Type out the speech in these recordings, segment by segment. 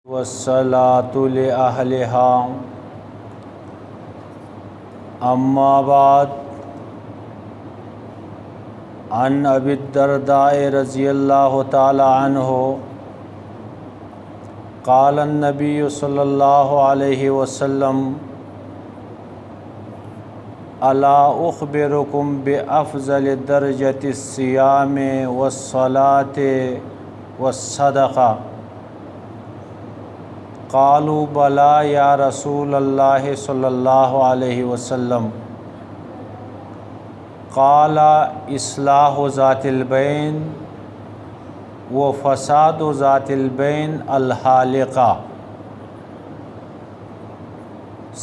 والصلاة لأهلها أما بعد عن أبي الدرداء رضي الله تعالى عنه قال النبي صلى الله عليه وسلم ألا أخبركم بأفضل درجة الصيام والصلاة والصدقة قالوا بلى يا رسول الله صلى الله عليه وسلم قال إصلاح ذات البين وفساد ذات البين الحالقة۔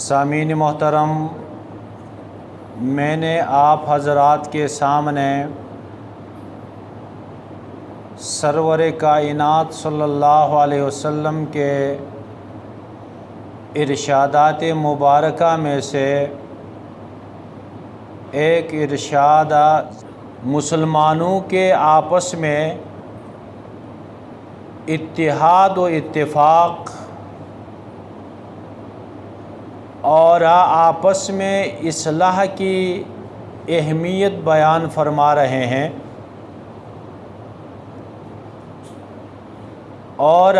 سامعین محترم، میں نے آپ حضرات کے سامنے سرور کائنات صلی اللہ علیہ وسلم کے ارشادات مبارکہ میں سے ایک ارشاد مسلمانوں کے آپس میں اتحاد و اتفاق اور آپس میں اصلاح کی اہمیت بیان فرما رہے ہیں، اور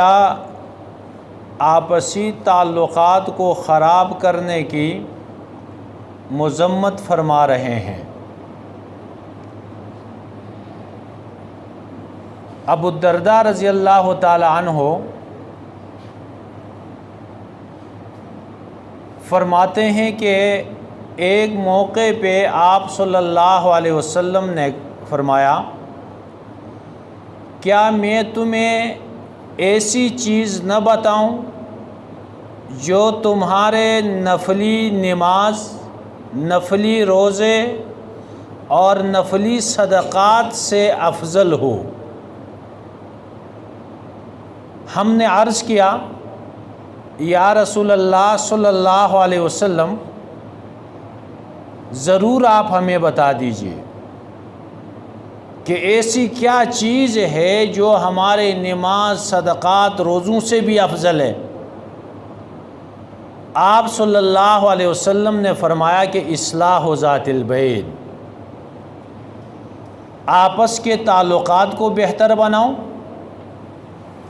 آپسی تعلقات کو خراب کرنے کی مذمت فرما رہے ہیں۔ ابو الدرداء رضی اللہ تعالی عنہ فرماتے ہیں کہ ایک موقع پہ آپ صلی اللہ علیہ وسلم نے فرمایا، کیا میں تمہیں ایسی چیز نہ بتاؤں جو تمہارے نفلی نماز، نفلی روزے اور نفلی صدقات سے افضل ہو؟ ہم نے عرض کیا، یا رسول اللہ صلی اللہ علیہ وسلم، ضرور آپ ہمیں بتا دیجئے کہ ایسی کیا چیز ہے جو ہمارے نماز، صدقات، روزوں سے بھی افضل ہے؟ آپ صلی اللہ علیہ وسلم نے فرمایا کہ اصلاح ذات البین، آپس کے تعلقات کو بہتر بناؤ۔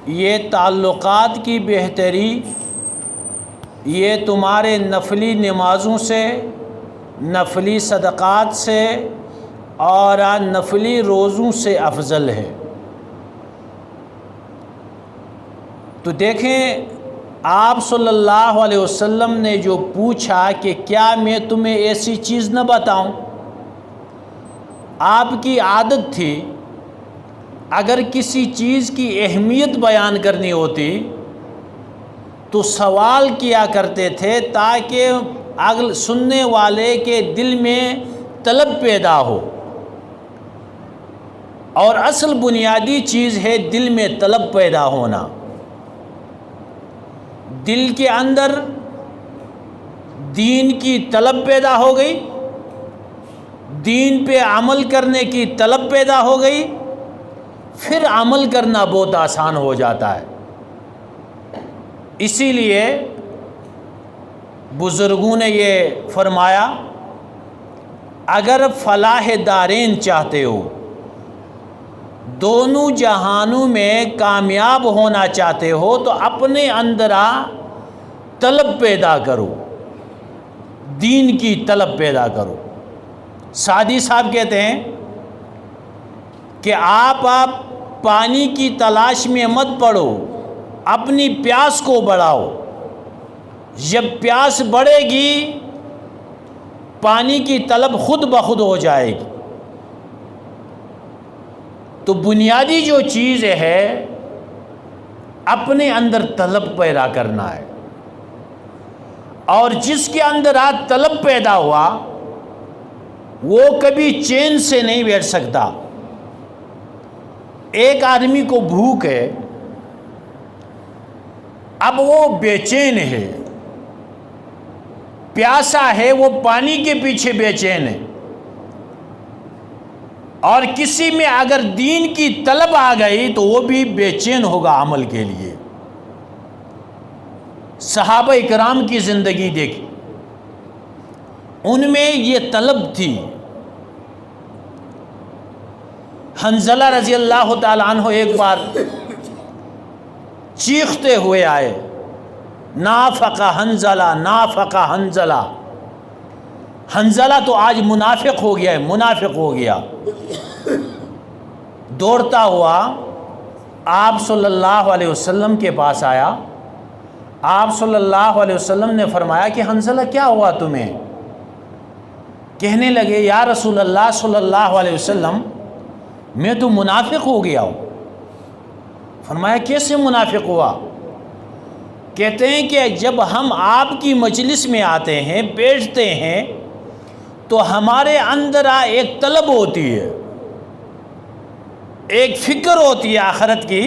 یہ تعلقات کی بہتری یہ تمہارے نفلی نمازوں سے، نفلی صدقات سے اور نفلی روزوں سے افضل ہے۔ تو دیکھیں، آپ صلی اللہ علیہ وسلم نے جو پوچھا کہ کیا میں تمہیں ایسی چیز نہ بتاؤں، آپ کی عادت تھی اگر کسی چیز کی اہمیت بیان کرنی ہوتی تو سوال کیا کرتے تھے تاکہ سننے والے کے دل میں طلب پیدا ہو، اور اصل بنیادی چیز ہے دل میں طلب پیدا ہونا۔ دل کے اندر دین کی طلب پیدا ہو گئی، دین پہ عمل کرنے کی طلب پیدا ہو گئی، پھر عمل کرنا بہت آسان ہو جاتا ہے۔ اسی لیے بزرگوں نے یہ فرمایا، اگر فلاح دارین چاہتے ہو، دونوں جہانوں میں کامیاب ہونا چاہتے ہو، تو اپنے اندر طلب پیدا کرو، دین کی طلب پیدا کرو۔ سعدی صاحب کہتے ہیں کہ آپ پانی کی تلاش میں مت پڑو، اپنی پیاس کو بڑھاؤ۔ جب پیاس بڑھے گی، پانی کی طلب خود بخود ہو جائے گی۔ تو بنیادی جو چیز ہے اپنے اندر طلب پیدا کرنا ہے، اور جس کے اندر طلب پیدا ہوا وہ کبھی چین سے نہیں بیٹھ سکتا۔ ایک آدمی کو بھوک ہے، اب وہ بے چین ہے، پیاسا ہے، وہ پانی کے پیچھے بے چین ہے، اور کسی میں اگر دین کی طلب آ گئی تو وہ بھی بے چین ہوگا عمل کے لیے۔ صحابہ کرام کی زندگی دیکھی، ان میں یہ طلب تھی۔ حنظلہ رضی اللہ تعالیٰ عنہ ایک بار چیختے ہوئے آئے، نافق حنظلہ، نافق حنظلہ، حنظلہ تو آج منافق ہو گیا ہے، منافق ہو گیا۔ دوڑتا ہوا آپ صلی اللہ علیہ وسلم کے پاس آیا۔ آپ صلی اللہ علیہ وسلم نے فرمایا کہ حنظلہ کیا ہوا تمہیں؟ کہنے لگے یا رسول اللہ صلی اللہ علیہ وسلم میں تو منافق ہو گیا ہوں۔ فرمایا کیسے منافق ہوا؟ کہتے ہیں کہ جب ہم آپ کی مجلس میں آتے ہیں، بیٹھتے ہیں، تو ہمارے اندر ایک طلب ہوتی ہے، ایک فکر ہوتی ہے آخرت کی،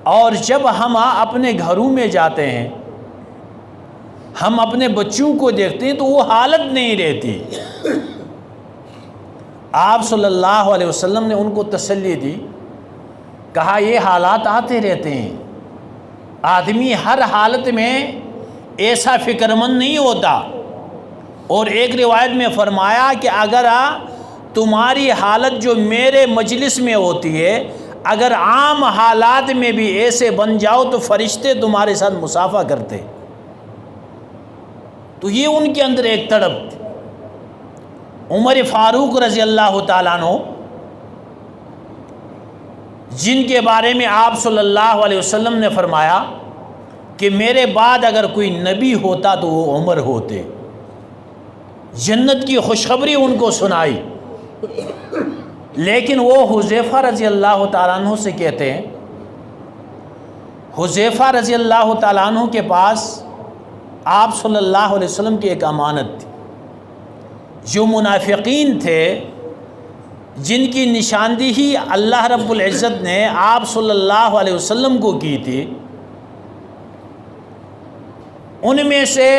اور جب ہم اپنے گھروں میں جاتے ہیں، ہم اپنے بچوں کو دیکھتے ہیں تو وہ حالت نہیں رہتی۔ آپ صلی اللہ علیہ وسلم نے ان کو تسلی دی، کہا یہ حالات آتے رہتے ہیں، آدمی ہر حالت میں ایسا فکر مند نہیں ہوتا۔ اور ایک روایت میں فرمایا کہ اگر تمہاری حالت جو میرے مجلس میں ہوتی ہے، اگر عام حالات میں بھی ایسے بن جاؤ تو فرشتے تمہارے ساتھ مصافحہ کرتے۔ تو یہ ان کے اندر ایک تڑپ تھی۔ عمر فاروق رضی اللہ تعالیٰ عنہ، جن کے بارے میں آپ صلی اللہ علیہ وسلم نے فرمایا کہ میرے بعد اگر کوئی نبی ہوتا تو وہ عمر ہوتے، جنت کی خوشخبری ان کو سنائی۔ لیکن وہ حذیفہ رضی اللہ تعالیٰ عنہ سے کہتے ہیں، حذیفہ رضی اللہ تعالیٰ عنہ کے پاس آپ صلی اللہ علیہ وسلم کی ایک امانت تھی۔ جو منافقین تھے، جن کی نشاندہی اللہ رب العزت نے آپ صلی اللہ علیہ وسلم کو کی تھی، ان میں سے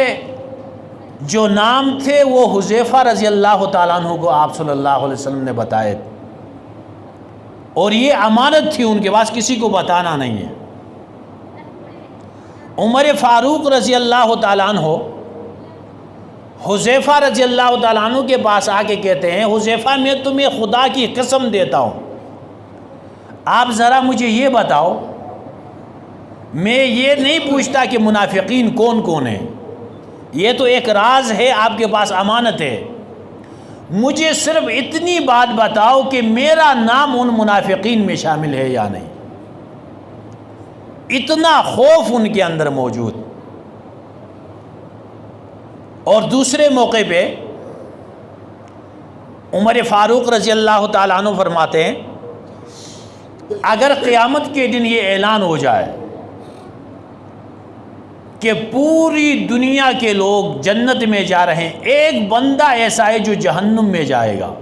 جو نام تھے وہ حذیفہ رضی اللہ تعالیٰ عنہ کو آپ صلی اللہ علیہ وسلم نے بتائے تھے، اور یہ امانت تھی ان کے پاس، کسی کو بتانا نہیں ہے۔ عمر فاروق رضی اللہ تعالیٰ عنہ حذیفہ رضی اللہ تعالیٰ عنہ کے پاس آ کے کہتے ہیں، حذیفہ میں تمہیں خدا کی قسم دیتا ہوں، آپ ذرا مجھے یہ بتاؤ، میں یہ نہیں پوچھتا کہ منافقین کون کون ہیں، یہ تو ایک راز ہے، آپ کے پاس امانت ہے، مجھے صرف اتنی بات بتاؤ کہ میرا نام ان منافقین میں شامل ہے یا نہیں۔ اتنا خوف ان کے اندر موجود۔ اور دوسرے موقع پہ عمر فاروق رضی اللہ تعالیٰ عنہ فرماتے ہیں، اگر قیامت کے دن یہ اعلان ہو جائے کہ پوری دنیا کے لوگ جنت میں جا رہے ہیں، ایک بندہ ایسا ہے جو جہنم میں جائے گا،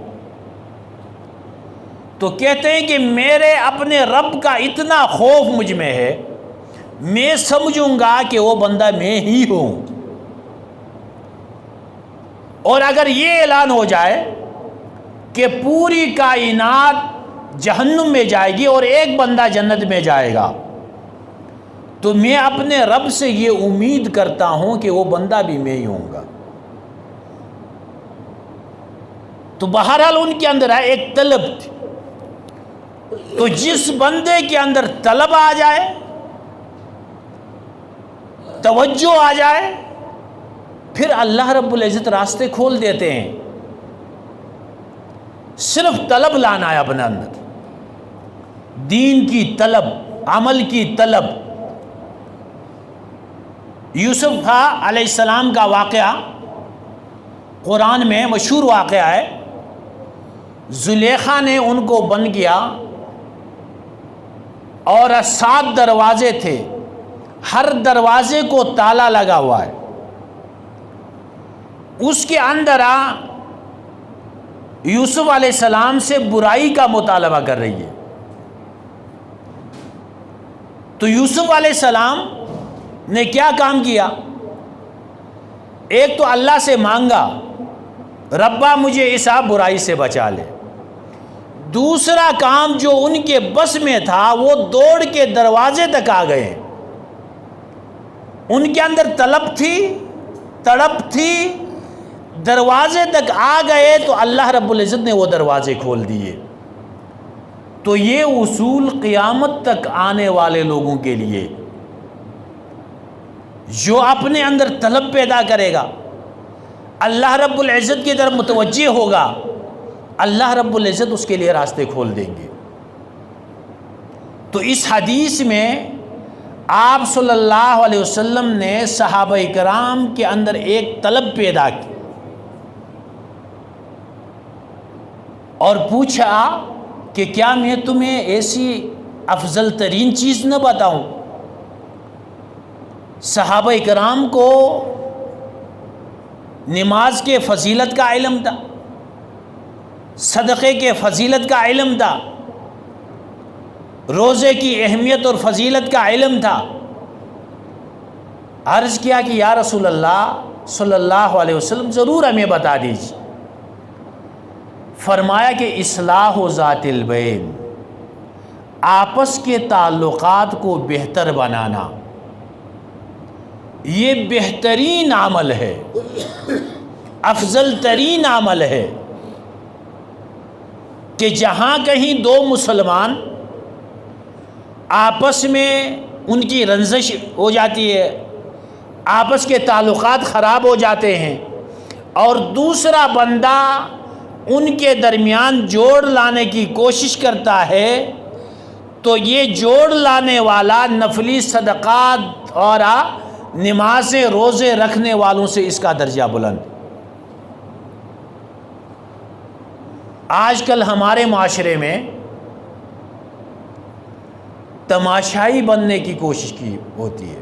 تو کہتے ہیں کہ میرے اپنے رب کا اتنا خوف مجھ میں ہے، میں سمجھوں گا کہ وہ بندہ میں ہی ہوں۔ اور اگر یہ اعلان ہو جائے کہ پوری کائنات جہنم میں جائے گی اور ایک بندہ جنت میں جائے گا، تو میں اپنے رب سے یہ امید کرتا ہوں کہ وہ بندہ بھی میں ہی ہوں گا۔ تو بہرحال ان کے اندر ایک طلب تھی۔ تو جس بندے کے اندر طلب آ جائے، توجہ آ جائے، پھر اللہ رب العزت راستے کھول دیتے ہیں۔ صرف طلب لانا ہے اپنے اندر، دین کی طلب، عمل کی طلب۔ یوسف علیہ السلام کا واقعہ قرآن میں مشہور واقعہ ہے۔ زلیخا نے ان کو بند کیا اور 7 دروازے تھے، ہر دروازے کو تالا لگا ہوا ہے، اس کے اندر یوسف علیہ السلام سے برائی کا مطالبہ کر رہی ہے۔ تو یوسف علیہ السلام نے کیا کام کیا؟ ایک تو اللہ سے مانگا، ربا مجھے اس برائی سے بچا لے۔ دوسرا کام جو ان کے بس میں تھا، وہ دوڑ کے دروازے تک آ گئے ان کے اندر طلب تھی، تڑپ تھی، دروازے تک آ گئے تو اللہ رب العزت نے وہ دروازے کھول دیے۔ تو یہ اصول قیامت تک آنے والے لوگوں کے لیے، جو اپنے اندر طلب پیدا کرے گا، اللہ رب العزت کی طرف متوجہ ہوگا، اللہ رب العزت اس کے لیے راستے کھول دیں گے۔ تو اس حدیث میں آپ صلی اللہ علیہ وسلم نے صحابہ کرام کے اندر ایک طلب پیدا کی اور پوچھا کہ کیا میں تمہیں ایسی افضل ترین چیز نہ بتاؤں؟ صحابہ کرام کو نماز کے فضیلت کا علم تھا، صدقے کے فضیلت کا علم تھا، روزے کی اہمیت اور فضیلت کا علم تھا۔ عرض کیا کہ یا رسول اللہ صلی اللہ علیہ وسلم ضرور ہمیں بتا دیجیے۔ فرمایا کہ اصلاح ذات البین، آپس کے تعلقات کو بہتر بنانا، یہ بہترین عمل ہے، افضل ترین عمل ہے کہ جہاں کہیں دو مسلمان آپس میں ان کی رنجش ہو جاتی ہے، آپس کے تعلقات خراب ہو جاتے ہیں، اور دوسرا بندہ ان کے درمیان جوڑ لانے کی کوشش کرتا ہے، تو یہ جوڑ لانے والا نفلی صدقات اور نمازیں روزے رکھنے والوں سے اس کا درجہ بلند۔ آج کل ہمارے معاشرے میں تماشائی بننے کی کوشش کی ہوتی ہے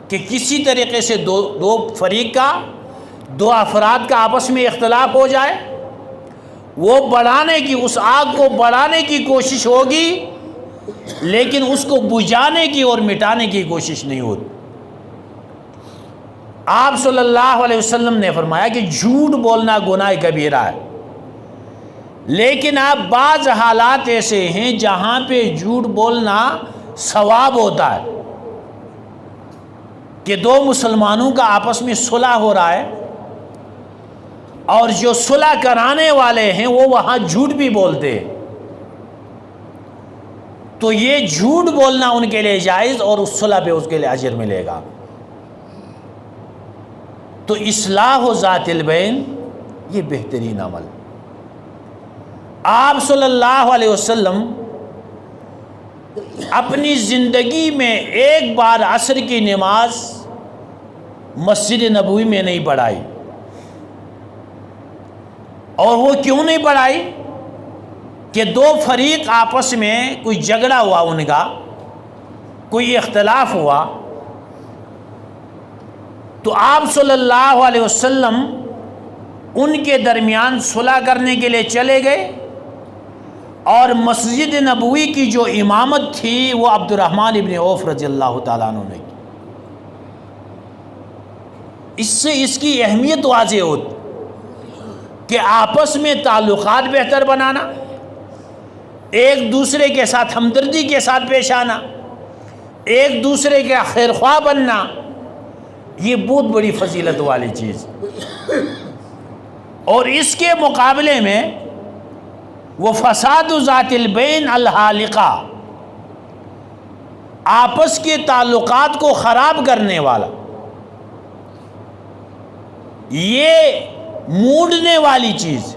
کہ کسی طریقے سے دو فریق کا، دو افراد کا آپس میں اختلاف ہو جائے، وہ بڑھانے کی، اس آگ کو بڑھانے کی کوشش ہوگی، لیکن اس کو بجھانے کی اور مٹانے کی کوشش نہیں ہوتی۔ آپ صلی اللہ علیہ وسلم نے فرمایا کہ جھوٹ بولنا گناہ کبیرہ ہے، لیکن آپ بعض حالات ایسے ہیں جہاں پہ جھوٹ بولنا ثواب ہوتا ہے، کہ دو مسلمانوں کا آپس میں صلح ہو رہا ہے اور جو صلح کرانے والے ہیں وہ وہاں جھوٹ بھی بولتے ہیں، تو یہ جھوٹ بولنا ان کے لیے جائز اور اس صلح پہ اس کے لیے اجر ملے گا۔ تو اصلاح ذات البین یہ بہترین عمل۔ آپ صلی اللہ علیہ وسلم اپنی زندگی میں ایک بار عصر کی نماز مسجد نبوی میں نہیں پڑھائی، اور وہ کیوں نہیں پڑھائی؟ کہ دو فریق آپس میں کوئی جھگڑا ہوا، ان کا کوئی اختلاف ہوا، تو آپ صلی اللہ علیہ وسلم ان کے درمیان صلح کرنے کے لیے چلے گئے، اور مسجد نبوی کی جو امامت تھی وہ عبد الرحمن ابن عوف رضی اللہ تعالیٰ عنہ نے کی۔ اس سے اس کی اہمیت واضح ہوتی کہ آپس میں تعلقات بہتر بنانا، ایک دوسرے کے ساتھ ہمدردی کے ساتھ پیش آنا، ایک دوسرے کا خیر خواہ بننا، یہ بہت بڑی فضیلت والی چیز۔ اور اس کے مقابلے میں وہ فساد ذات البین الحالقہ، آپس کے تعلقات کو خراب کرنے والا، یہ موڑنے والی چیز۔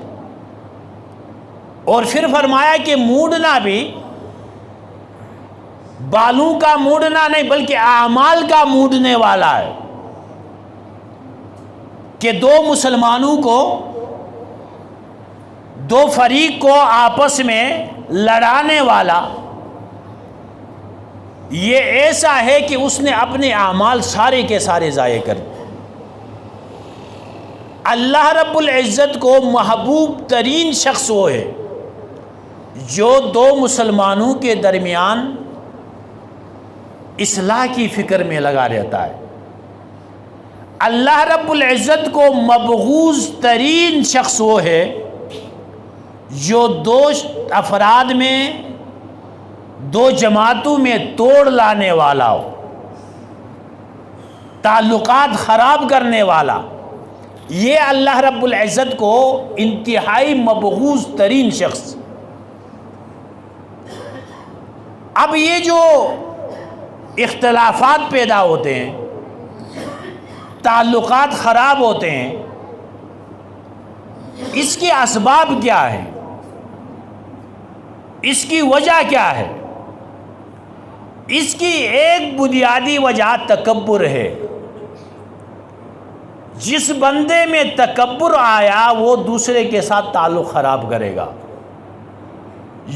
اور پھر فرمایا کہ موڑنا بھی بالوں کا موڑنا نہیں بلکہ اعمال کا موڑنے والا ہے، کہ دو مسلمانوں کو، دو فریق کو آپس میں لڑانے والا یہ ایسا ہے کہ اس نے اپنے اعمال سارے کے سارے ضائع کر دیے۔ اللہ رب العزت کو محبوب ترین شخص وہ ہے جو دو مسلمانوں کے درمیان اصلاح کی فکر میں لگا رہتا ہے۔ اللہ رب العزت کو مبغوض ترین شخص وہ ہے جو دو افراد میں، دو جماعتوں میں توڑ لانے والا ہو۔ تعلقات خراب کرنے والا، یہ اللہ رب العزت کو انتہائی مبغوض ترین شخص۔ اب یہ جو اختلافات پیدا ہوتے ہیں، تعلقات خراب ہوتے ہیں، اس کے اسباب کیا ہیں؟ اس کی وجہ کیا ہے؟ اس کی ایک بنیادی وجہ تکبر ہے۔ جس بندے میں تکبر آیا وہ دوسرے کے ساتھ تعلق خراب کرے گا۔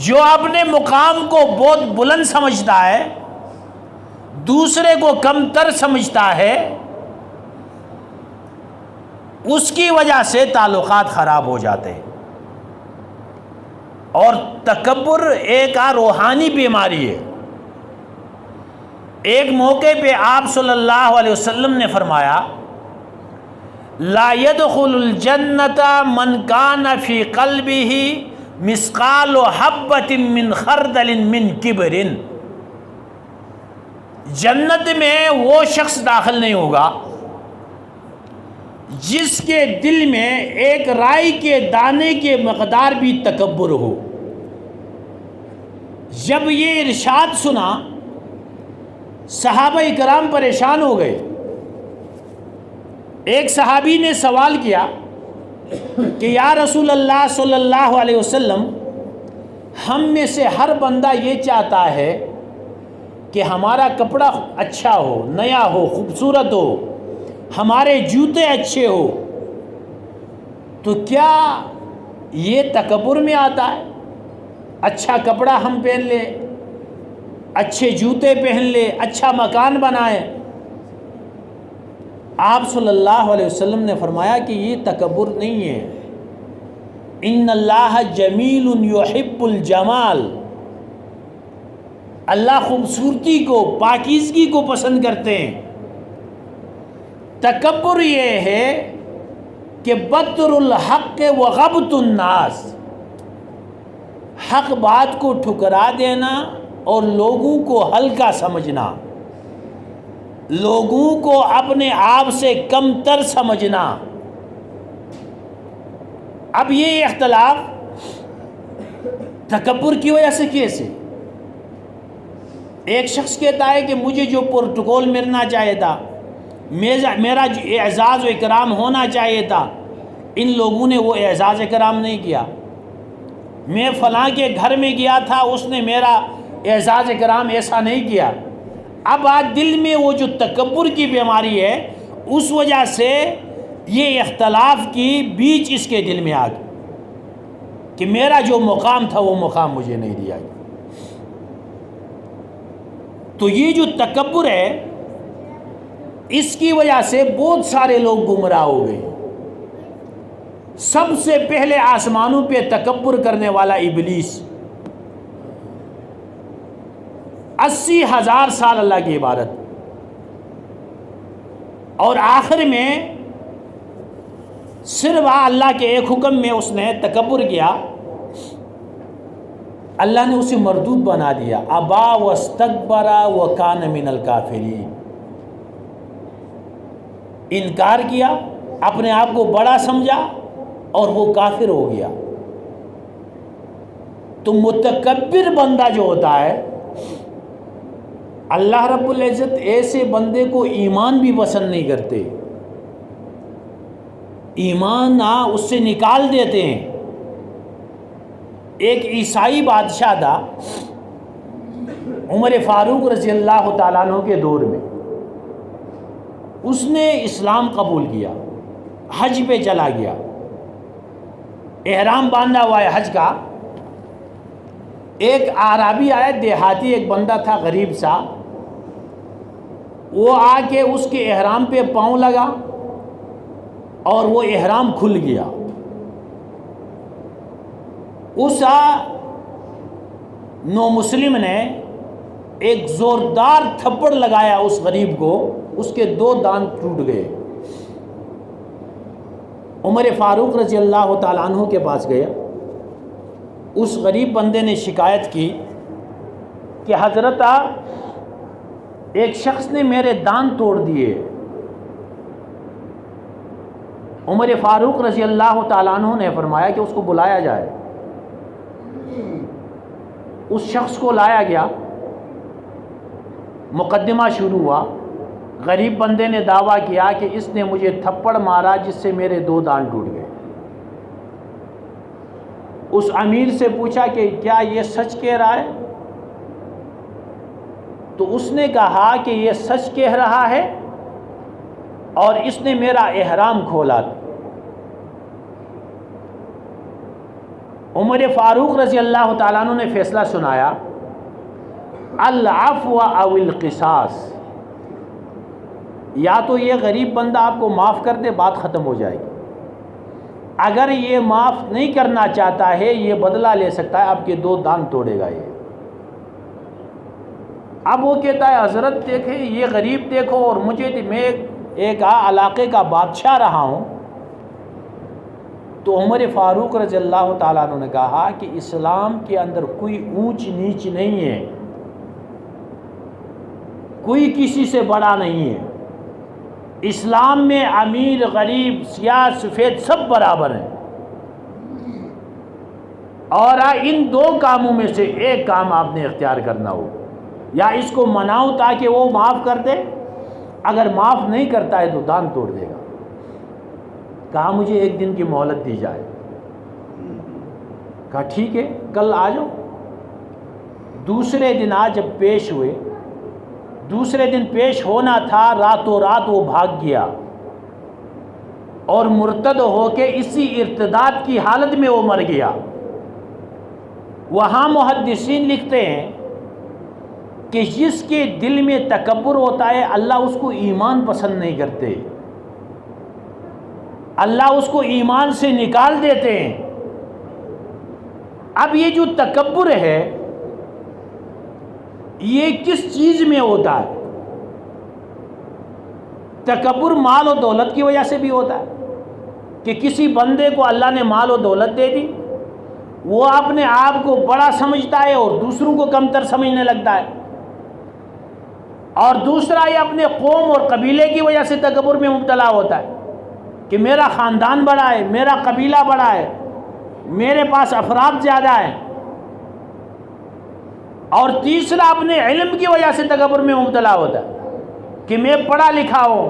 جو اپنے مقام کو بہت بلند سمجھتا ہے، دوسرے کو کم تر سمجھتا ہے، اس کی وجہ سے تعلقات خراب ہو جاتے ہیں۔ اور تکبر ایک روحانی بیماری ہے۔ ایک موقع پہ آپ صلی اللہ علیہ وسلم نے فرمایا، لا يدخل الجنت من کان فی قلبہ مثقال حبۃ من خردل من کبر۔ جنت میں وہ شخص داخل نہیں ہوگا جس کے دل میں ایک رائی کے دانے کے مقدار بھی تکبر ہو۔ جب یہ ارشاد سنا، صحابہ کرام پریشان ہو گئے۔ ایک صحابی نے سوال کیا کہ یا رسول اللہ صلی اللہ علیہ وسلم، ہم میں سے ہر بندہ یہ چاہتا ہے کہ ہمارا کپڑا اچھا ہو، نیا ہو، خوبصورت ہو، ہمارے جوتے اچھے ہو، تو کیا یہ تکبر میں آتا ہے؟ اچھا کپڑا ہم پہن لیں، اچھے جوتے پہن لیں، اچھا مکان بنائیں۔ آپ صلی اللہ علیہ وسلم نے فرمایا کہ یہ تکبر نہیں ہے۔ ان اللہ جمیل یحب الجمال، اللہ خوبصورتی کو، پاکیزگی کو پسند کرتے ہیں۔ تکبر یہ ہے کہ بطر الحق و غبط الناس، حق بات کو ٹھکرا دینا اور لوگوں کو ہلکا سمجھنا، لوگوں کو اپنے آپ سے کم تر سمجھنا۔ اب یہ اختلاف تکبر کی وجہ سے کیسے؟ ایک شخص کہتا ہے کہ مجھے جو پروٹوکول ملنا چاہیے تھا، میرا اعزاز و اکرام ہونا چاہیے تھا، ان لوگوں نے وہ اعزاز اکرام نہیں کیا۔ میں فلاں کے گھر میں گیا تھا، اس نے میرا اعزاز اکرام ایسا نہیں کیا۔ اب آج دل میں وہ جو تکبر کی بیماری ہے، اس وجہ سے یہ اختلاف کی بیچ اس کے دل میں آ گئی کہ میرا جو مقام تھا وہ مقام مجھے نہیں دیا گیا۔ تو یہ جو تکبر ہے، اس کی وجہ سے بہت سارے لوگ گمراہ ہو گئے۔ سب سے پہلے آسمانوں پہ تکبر کرنے والا ابلیس، 80,000 سال اللہ کی عبادت، اور آخر میں صرف اللہ کے ایک حکم میں اس نے تکبر کیا، اللہ نے اسے مردود بنا دیا۔ ابا واستکبر وکان من الکافرین، انکار کیا، اپنے آپ کو بڑا سمجھا اور وہ کافر ہو گیا۔ تو متکبر بندہ جو ہوتا ہے، اللہ رب العزت ایسے بندے کو ایمان بھی پسند نہیں کرتے، ایمان اس سے نکال دیتے ہیں۔ ایک عیسائی بادشاہ تھا عمر فاروق رضی اللہ تعالیٰ عنہ کے دور میں، اس نے اسلام قبول کیا، حج پہ چلا گیا، احرام باندھا ہوا ہے حج کا۔ ایک اعرابی آیا، دیہاتی ایک بندہ تھا غریب سا، وہ آ کے اس کے احرام پہ پاؤں لگا اور وہ احرام کھل گیا۔ اس نو مسلم نے ایک زوردار تھپڑ لگایا اس غریب کو، اس کے 2 دانت ٹوٹ گئے۔ عمر فاروق رضی اللہ تعالیٰ عنہ کے پاس گیا، اس غریب بندے نے شکایت کی کہ حضرت ایک شخص نے میرے دانت توڑ دیے، عمر فاروق رضی اللہ تعالیٰ عنہ نے فرمایا کہ اس کو بلایا جائے۔ اس شخص کو لایا گیا، مقدمہ شروع ہوا۔ غریب بندے نے دعویٰ کیا کہ اس نے مجھے تھپڑ مارا جس سے میرے 2 دانت ٹوٹ گئے۔ اس امیر سے پوچھا کہ کیا یہ سچ کہہ رہا ہے؟ تو اس نے کہا کہ یہ سچ کہہ رہا ہے اور اس نے میرا احرام کھولا۔ عمر فاروق رضی اللہ تعالیٰ عنہ نے فیصلہ سنایا، العفو او القصاص، یا تو یہ غریب بندہ آپ کو معاف کر دے، بات ختم ہو جائے گی۔ اگر یہ معاف نہیں کرنا چاہتا ہے، یہ بدلہ لے سکتا ہے، آپ کے 2 دانت توڑے گا یہ۔ اب وہ کہتا ہے حضرت دیکھیں یہ غریب دیکھو، اور میں ایک علاقے کا بادشاہ رہا ہوں۔ تو عمر فاروق رضی اللہ تعالیٰ عنہ نے کہا کہ اسلام کے اندر کوئی اونچ نیچ نہیں ہے، کوئی کسی سے بڑا نہیں ہے۔ اسلام میں امیر غریب سیاہ سفید سب برابر ہیں، اور ان 2 کاموں میں سے ایک کام آپ نے اختیار کرنا ہو، یا اس کو مناؤ تاکہ وہ معاف کر دے، اگر معاف نہیں کرتا ہے تو دان توڑ دے گا۔ کہا مجھے 1 دن کی مہلت دی جائے۔ کہا ٹھیک ہے کل آ جاؤ۔ دوسرے دن جب پیش ہوئے، دوسرے دن پیش ہونا تھا، راتوں رات وہ بھاگ گیا اور مرتد ہو کے اسی ارتداد کی حالت میں وہ مر گیا۔ وہاں محدثین لکھتے ہیں کہ جس کے دل میں تکبر ہوتا ہے اللہ اس کو ایمان پسند نہیں کرتے، اللہ اس کو ایمان سے نکال دیتے ہیں۔ اب یہ جو تکبر ہے یہ کس چیز میں ہوتا ہے؟ تکبر مال و دولت کی وجہ سے بھی ہوتا ہے کہ کسی بندے کو اللہ نے مال و دولت دے دی، وہ اپنے آپ کو بڑا سمجھتا ہے اور دوسروں کو کمتر سمجھنے لگتا ہے۔ اور دوسرا یہ اپنے قوم اور قبیلے کی وجہ سے تکبر میں مبتلا ہوتا ہے کہ میرا خاندان بڑا ہے، میرا قبیلہ بڑا ہے، میرے پاس افراد زیادہ ہیں۔ اور تیسرا اپنے علم کی وجہ سے تکبر میں مبتلا ہوتا ہے کہ میں پڑھا لکھا ہوں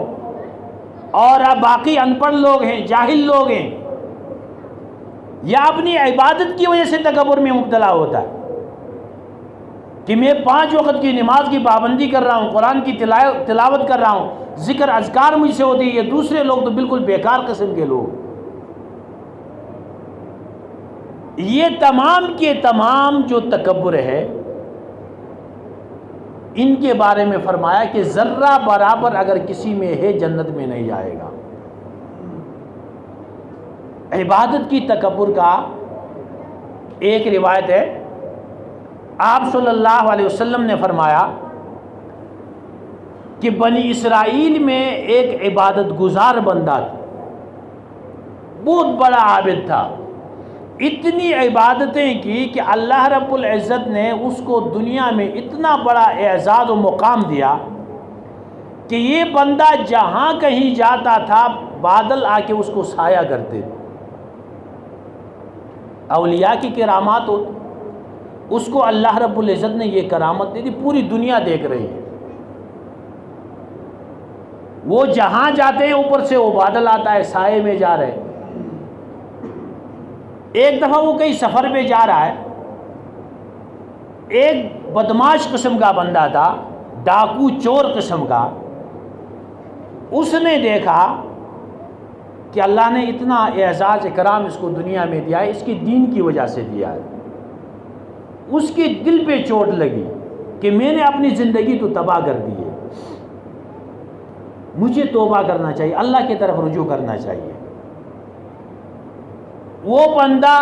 اور باقی ان پڑھ لوگ ہیں، جاہل لوگ ہیں، یا اپنی عبادت کی وجہ سے تکبر میں مبتلا ہوتا ہے کہ میں 5 وقت کی نماز کی پابندی کر رہا ہوں، قرآن کی تلاوت کر رہا ہوں، ذکر اذکار مجھ سے ہوتی ہے، یہ دوسرے لوگ تو بالکل بیکار قسم کے لوگ۔ یہ تمام کے تمام جو تکبر ہے ان کے بارے میں فرمایا کہ ذرہ برابر اگر کسی میں ہے جنت میں نہیں جائے گا۔ عبادت کی تکبر کا ایک روایت ہے، آپ صلی اللہ علیہ وسلم نے فرمایا کہ بنی اسرائیل میں ایک عبادت گزار بندہ تھا، بہت بڑا عابد تھا، اتنی عبادتیں کی کہ اللہ رب العزت نے اس کو دنیا میں اتنا بڑا اعزاز و مقام دیا کہ یہ بندہ جہاں کہیں جاتا تھا بادل آ کے اس کو سایہ کرتے تھے۔ اولیاء کی کرامات ہوتی، اس کو اللہ رب العزت نے یہ کرامت دی تھی، پوری دنیا دیکھ رہی ہے۔ وہ جہاں جاتے ہیں اوپر سے وہ بادل آتا ہے، سائے میں جا رہے۔ ایک دفعہ وہ کئی سفر پہ جا رہا ہے، ایک بدماش قسم کا بندہ تھا، ڈاکو چور قسم کا، اس نے دیکھا کہ اللہ نے اتنا اعزاز اکرام اس کو دنیا میں دیا ہے، اس کی دین کی وجہ سے دیا ہے۔ اس کے دل پہ چوٹ لگی کہ میں نے اپنی زندگی تو تباہ کر دی ہے، مجھے توبہ کرنا چاہیے، اللہ کی طرف رجوع کرنا چاہیے۔ وہ بندہ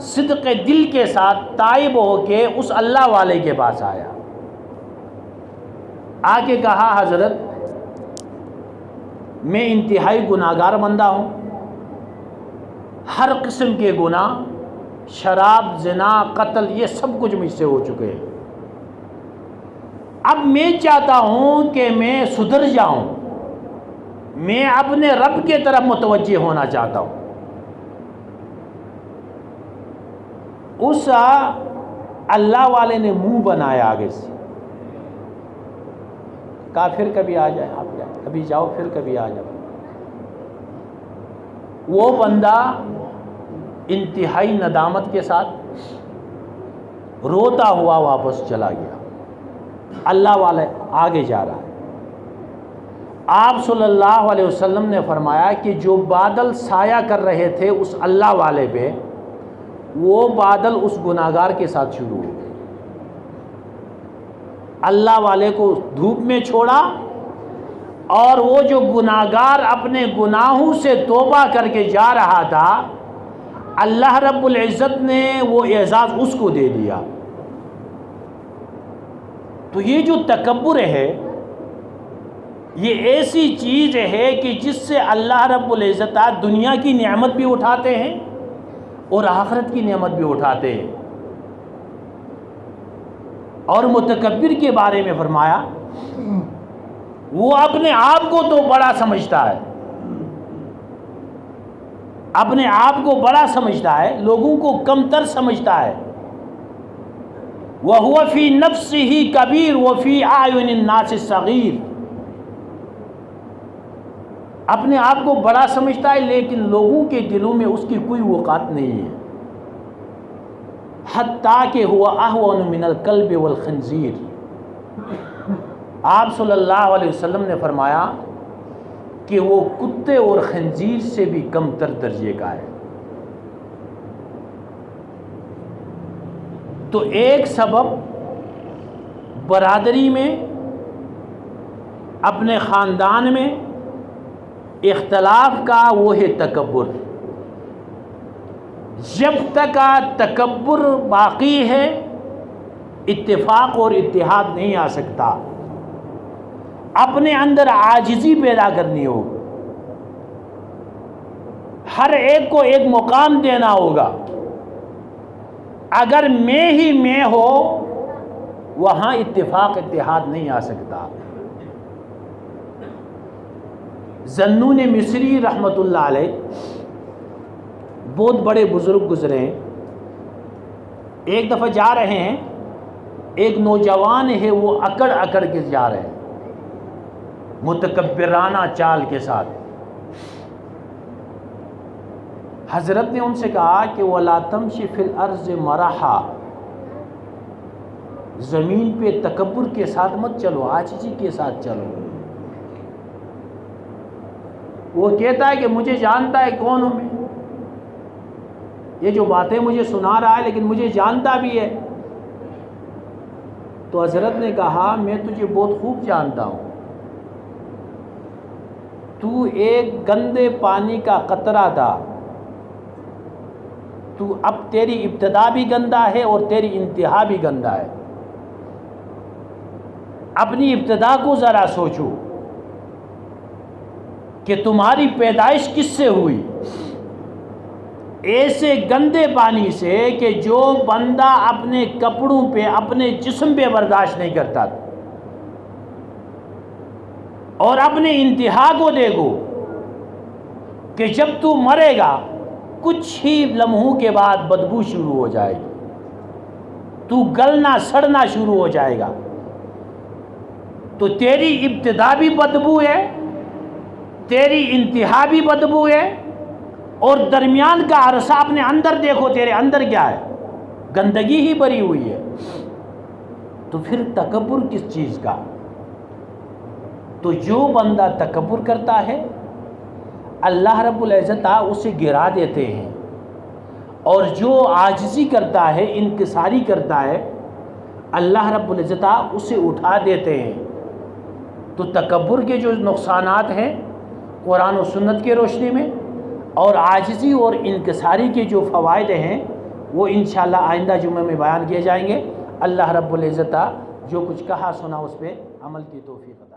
صدق دل کے ساتھ تائب ہو کے اس اللہ والے کے پاس آیا، آ کے کہا حضرت میں انتہائی گناہگار بندہ ہوں، ہر قسم کے گناہ، شراب، زنا، قتل، یہ سب کچھ مجھ سے ہو چکے ہیں، اب میں چاہتا ہوں کہ میں سدھر جاؤں، میں اپنے رب کے طرف متوجہ ہونا چاہتا ہوں. اس اللہ والے نے منہ بنایا آگے سے، کہا پھر کبھی آ جائے، آپ جائیں، کبھی جاؤ پھر کبھی آ جاؤ. وہ بندہ انتہائی ندامت کے ساتھ روتا ہوا واپس چلا گیا. اللہ والے آگے جا رہا ہے. آپ صلی اللہ علیہ وسلم نے فرمایا کہ جو بادل سایہ کر رہے تھے اس اللہ والے پہ، وہ بادل اس گناہگار کے ساتھ شروع ہو گئے. اللہ والے کو دھوپ میں چھوڑا، اور وہ جو گناہگار اپنے گناہوں سے توبہ کر کے جا رہا تھا، اللہ رب العزت نے وہ اعزاز اس کو دے دیا. تو یہ جو تکبر ہے، یہ ایسی چیز ہے کہ جس سے اللہ رب العزت دنیا کی نعمت بھی اٹھاتے ہیں اور آخرت کی نعمت بھی اٹھاتے ہیں. اور متکبر کے بارے میں فرمایا وہ اپنے آپ کو تو بڑا سمجھتا ہے، اپنے آپ کو بڑا سمجھتا ہے، لوگوں کو کمتر سمجھتا ہے. وَهُوَ فِي نَفْسِهِ كَبِيرٌ وَفِي أَعْيُنِ النَّاسِ صَغِيرٌ. اپنے آپ کو بڑا سمجھتا ہے لیکن لوگوں کے دلوں میں اس کی کوئی وقعت نہیں ہے. حتیٰ کہ ہوا احون من الکلب والخنزیر. آپ صلی اللہ علیہ وسلم نے فرمایا کہ وہ کتے اور خنزیر سے بھی کم تر درجے کا ہے. تو ایک سبب برادری میں، اپنے خاندان میں اختلاف کا وہ ہے تکبر. جب تک تکبر باقی ہے اتفاق اور اتحاد نہیں آ سکتا. اپنے اندر عاجزی پیدا کرنی ہو، ہر ایک کو ایک مقام دینا ہوگا. اگر میں ہی میں ہو وہاں اتفاق اتحاد نہیں آ سکتا. ذنون مصری رحمت اللہ علیہ بہت بڑے بزرگ گزرے ہیں. ایک دفعہ جا رہے ہیں، ایک نوجوان ہے وہ اکڑ اکڑ کے جا رہے ہیں متکبرانہ چال کے ساتھ. حضرت نے ان سے کہا کہ وَلَا تَمْشِ فِي الْأَرْضِ مَرَحًا، زمین پہ تکبر کے ساتھ مت چلو، عاجزی کے ساتھ چلو. وہ کہتا ہے کہ مجھے جانتا ہے کون ہوں میں، یہ جو باتیں مجھے سنا رہا ہے لیکن مجھے جانتا بھی ہے. تو حضرت نے کہا میں تجھے بہت خوب جانتا ہوں، تو ایک گندے پانی کا قطرہ تھا. تو اب تیری ابتدا بھی گندا ہے اور تیری انتہا بھی گندا ہے. اپنی ابتدا کو ذرا سوچو کہ تمہاری پیدائش کس سے ہوئی. ایسے گندے پانی سے کہ جو بندہ اپنے کپڑوں پہ، اپنے جسم پہ برداشت نہیں کرتا. اور اپنے انتہا کو دیکھو کہ جب تو مرے گا کچھ ہی لمحوں کے بعد بدبو شروع ہو جائے گی، تو گلنا سڑنا شروع ہو جائے گا. تو تیری ابتدا بھی بدبو ہے، تیری انتہا بھی بدبو ہے، اور درمیان کا عرصہ اپنے اندر دیکھو، تیرے اندر کیا ہے؟ گندگی ہی بری ہوئی ہے. تو پھر تکبر کس چیز کا؟ تو جو بندہ تکبر کرتا ہے اللہ رب العزت اسے گرا دیتے ہیں، اور جو عاجزی کرتا ہے، انکساری کرتا ہے، اللہ رب العزت اسے اٹھا دیتے ہیں. تو تکبر کے جو نقصانات ہیں قرآن و سنت کے روشنی میں، اور عاجزی اور انکساری کے جو فوائد ہیں وہ انشاءاللہ آئندہ جمعہ میں بیان کیے جائیں گے. اللہ رب العزت جو کچھ کہا سنا اس پہ عمل کی توفیق عطا